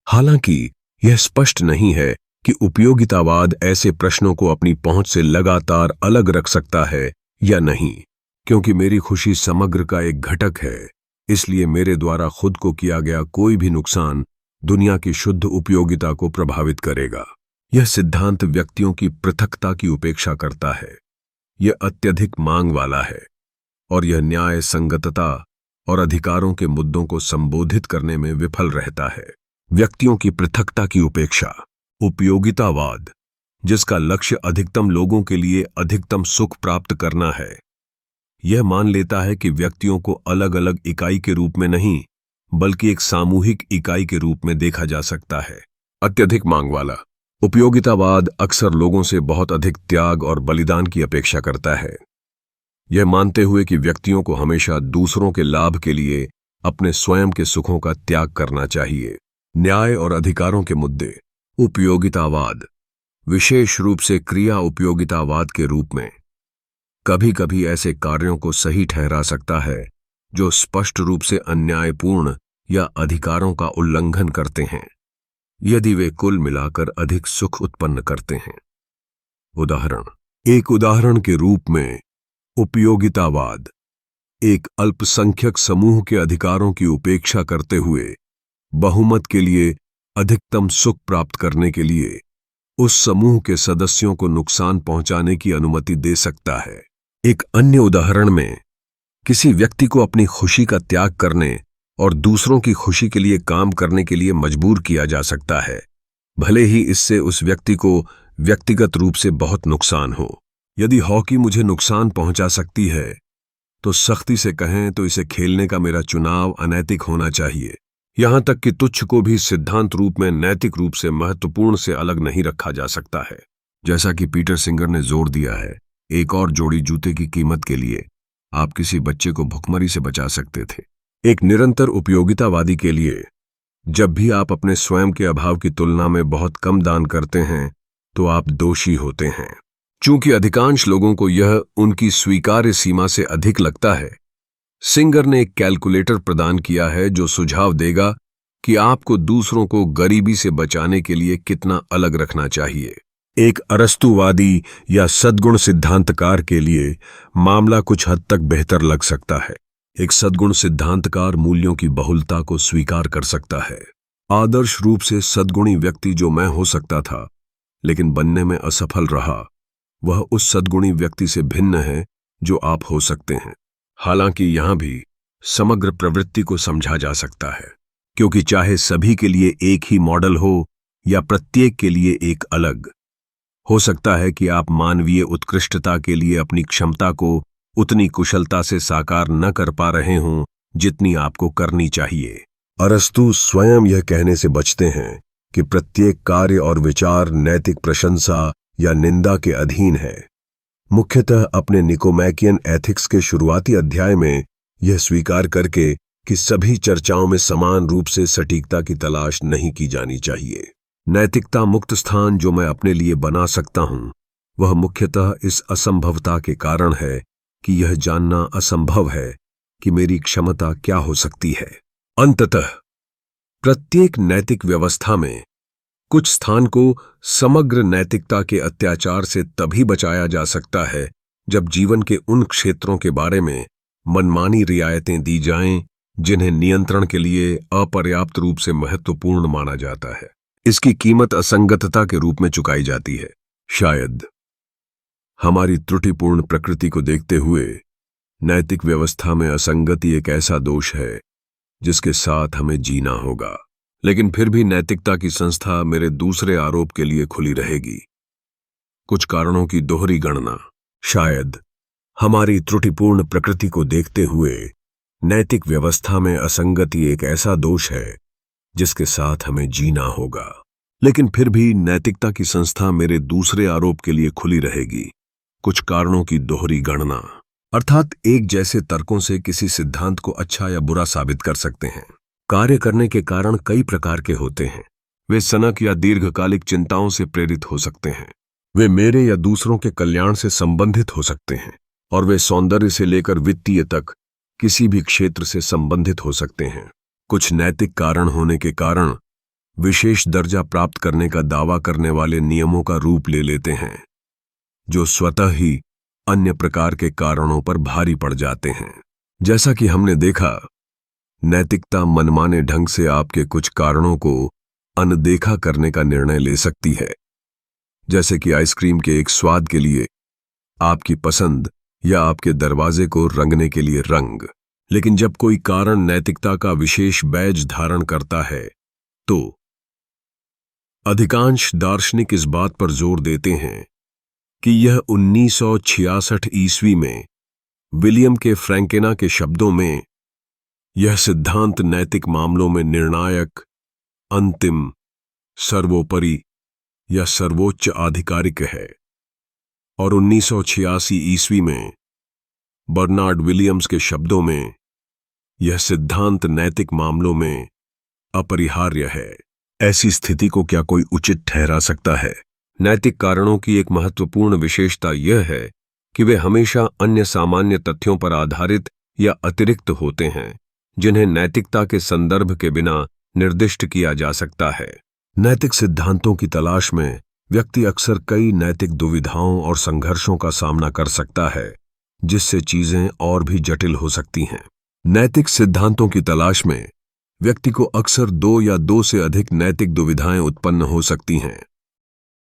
हालांकि यह स्पष्ट नहीं है कि उपयोगितावाद ऐसे प्रश्नों को अपनी पहुंच से लगातार अलग रख सकता है या नहीं। क्योंकि मेरी खुशी समग्र का एक घटक है, इसलिए मेरे द्वारा खुद को किया गया कोई भी नुकसान दुनिया की शुद्ध उपयोगिता को प्रभावित करेगा। यह सिद्धांत व्यक्तियों की पृथकता की उपेक्षा करता है। यह अत्यधिक मांग वाला है और यह न्याय, संगतता और अधिकारों के मुद्दों को संबोधित करने में विफल रहता है। व्यक्तियों की पृथकता की उपेक्षा। उपयोगितावाद, जिसका लक्ष्य अधिकतम लोगों के लिए अधिकतम सुख प्राप्त करना है, यह मान लेता है कि व्यक्तियों को अलग अलग इकाई के रूप में नहीं, बल्कि एक सामूहिक इकाई के रूप में देखा जा सकता है। अत्यधिक मांग वाला। उपयोगितावाद अक्सर लोगों से बहुत अधिक त्याग और बलिदान की अपेक्षा करता है, यह मानते हुए कि व्यक्तियों को हमेशा दूसरों के लाभ के लिए अपने स्वयं के सुखों का त्याग करना चाहिए। न्याय और अधिकारों के मुद्दे। उपयोगितावाद, विशेष रूप से क्रिया उपयोगितावाद के रूप में, कभी कभी ऐसे कार्यों को सही ठहरा सकता है जो स्पष्ट रूप से अन्यायपूर्ण या अधिकारों का उल्लंघन करते हैं, यदि वे कुल मिलाकर अधिक सुख उत्पन्न करते हैं। उदाहरण। एक उदाहरण के रूप में, उपयोगितावाद एक अल्पसंख्यक समूह के अधिकारों की उपेक्षा करते हुए बहुमत के लिए अधिकतम सुख प्राप्त करने के लिए उस समूह के सदस्यों को नुकसान पहुंचाने की अनुमति दे सकता है। एक अन्य उदाहरण में, किसी व्यक्ति को अपनी खुशी का त्याग करने और दूसरों की खुशी के लिए काम करने के लिए मजबूर किया जा सकता है, भले ही इससे उस व्यक्ति को व्यक्तिगत रूप से बहुत नुकसान हो। यदि हॉकी मुझे नुकसान पहुंचा सकती है, तो सख्ती से कहें तो इसे खेलने का मेरा चुनाव अनैतिक होना चाहिए। यहां तक कि तुच्छ को भी सिद्धांत रूप में नैतिक रूप से महत्वपूर्ण से अलग नहीं रखा जा सकता है। जैसा कि पीटर सिंगर ने जोर दिया है, एक और जोड़ी जूते की कीमत के लिए आप किसी बच्चे को भुखमरी से बचा सकते थे। एक निरंतर उपयोगितावादी के लिए, जब भी आप अपने स्वयं के अभाव की तुलना में बहुत कम दान करते हैं, तो आप दोषी होते हैं। चूंकि अधिकांश लोगों को यह उनकी स्वीकार्य सीमा से अधिक लगता है, सिंगर ने एक कैलकुलेटर प्रदान किया है जो सुझाव देगा कि आपको दूसरों को गरीबी से बचाने के लिए कितना अलग रखना चाहिए। एक अरस्तुवादी या सद्गुण सिद्धांतकार के लिए मामला कुछ हद तक बेहतर लग सकता है। एक सद्गुण सिद्धांतकार मूल्यों की बहुलता को स्वीकार कर सकता है। आदर्श रूप से सद्गुणी व्यक्ति जो मैं हो सकता था लेकिन बनने में असफल रहा, वह उस सद्गुणी व्यक्ति से भिन्न है जो आप हो सकते हैं। हालांकि यहां भी समग्र प्रवृत्ति को समझा जा सकता है, क्योंकि चाहे सभी के लिए एक ही मॉडल हो या प्रत्येक के लिए एक अलग, हो सकता है कि आप मानवीय उत्कृष्टता के लिए अपनी क्षमता को उतनी कुशलता से साकार न कर पा रहे हों जितनी आपको करनी चाहिए। अरस्तु स्वयं यह कहने से बचते हैं कि प्रत्येक कार्य और विचार नैतिक प्रशंसा या निंदा के अधीन है। मुख्यतः अपने निकोमैकियन एथिक्स के शुरुआती अध्याय में यह स्वीकार करके कि सभी चर्चाओं में समान रूप से सटीकता की तलाश नहीं की जानी चाहिए। नैतिकता मुक्त स्थान जो मैं अपने लिए बना सकता हूं, वह मुख्यतः इस असंभवता के कारण है कि यह जानना असंभव है कि मेरी क्षमता क्या हो सकती है। अंततः प्रत्येक नैतिक व्यवस्था में कुछ स्थान को समग्र नैतिकता के अत्याचार से तभी बचाया जा सकता है जब जीवन के उन क्षेत्रों के बारे में मनमानी रियायतें दी जाएं जिन्हें नियंत्रण के लिए अपर्याप्त रूप से महत्वपूर्ण माना जाता है। इसकी कीमत असंगतता के रूप में चुकाई जाती है। शायद हमारी त्रुटिपूर्ण प्रकृति को देखते हुए नैतिक व्यवस्था में असंगति एक ऐसा दोष है जिसके साथ हमें जीना होगा, लेकिन फिर भी नैतिकता की संस्था मेरे दूसरे आरोप के लिए खुली रहेगी। कुछ कारणों की दोहरी गणना। शायद हमारी त्रुटिपूर्ण प्रकृति को देखते हुए नैतिक व्यवस्था में असंगति एक ऐसा दोष है जिसके साथ हमें जीना होगा, लेकिन फिर भी नैतिकता की संस्था मेरे दूसरे आरोप के लिए खुली रहेगी। कुछ कारणों की दोहरी गणना, अर्थात एक जैसे तर्कों से किसी सिद्धांत को अच्छा या बुरा साबित कर सकते हैं। कार्य करने के कारण कई प्रकार के होते हैं। वे सनक या दीर्घकालिक चिंताओं से प्रेरित हो सकते हैं, वे मेरे या दूसरों के कल्याण से संबंधित हो सकते हैं, और वे सौंदर्य से लेकर वित्तीय तक किसी भी क्षेत्र से संबंधित हो सकते हैं। कुछ नैतिक कारण होने के कारण विशेष दर्जा प्राप्त करने का दावा करने वाले नियमों का रूप ले लेते हैं, जो स्वतः ही अन्य प्रकार के कारणों पर भारी पड़ जाते हैं। जैसा कि हमने देखा, नैतिकता मनमाने ढंग से आपके कुछ कारणों को अनदेखा करने का निर्णय ले सकती है, जैसे कि आइसक्रीम के एक स्वाद के लिए आपकी पसंद या आपके दरवाजे को रंगने के लिए रंग। लेकिन जब कोई कारण नैतिकता का विशेष बैज धारण करता है, तो अधिकांश दार्शनिक इस बात पर जोर देते हैं कि यह 1966 ईस्वी में विलियम के फ्रैंकेना के शब्दों में, यह सिद्धांत नैतिक मामलों में निर्णायक, अंतिम, सर्वोपरि या सर्वोच्च आधिकारिक है। और 1986 ईस्वी में बर्नार्ड विलियम्स के शब्दों में, यह सिद्धांत नैतिक मामलों में अपरिहार्य है। ऐसी स्थिति को क्या कोई उचित ठहरा सकता है? नैतिक कारणों की एक महत्वपूर्ण विशेषता यह है कि वे हमेशा अन्य सामान्य तथ्यों पर आधारित या अतिरिक्त होते हैं, जिन्हें नैतिकता के संदर्भ के बिना निर्दिष्ट किया जा सकता है। नैतिक सिद्धांतों की तलाश में व्यक्ति अक्सर कई नैतिक दुविधाओं और संघर्षों का सामना कर सकता है, जिससे चीजें और भी जटिल हो सकती हैं। नैतिक सिद्धांतों की तलाश में व्यक्ति को अक्सर 2 या 2 से अधिक नैतिक दुविधाएं उत्पन्न हो सकती हैं।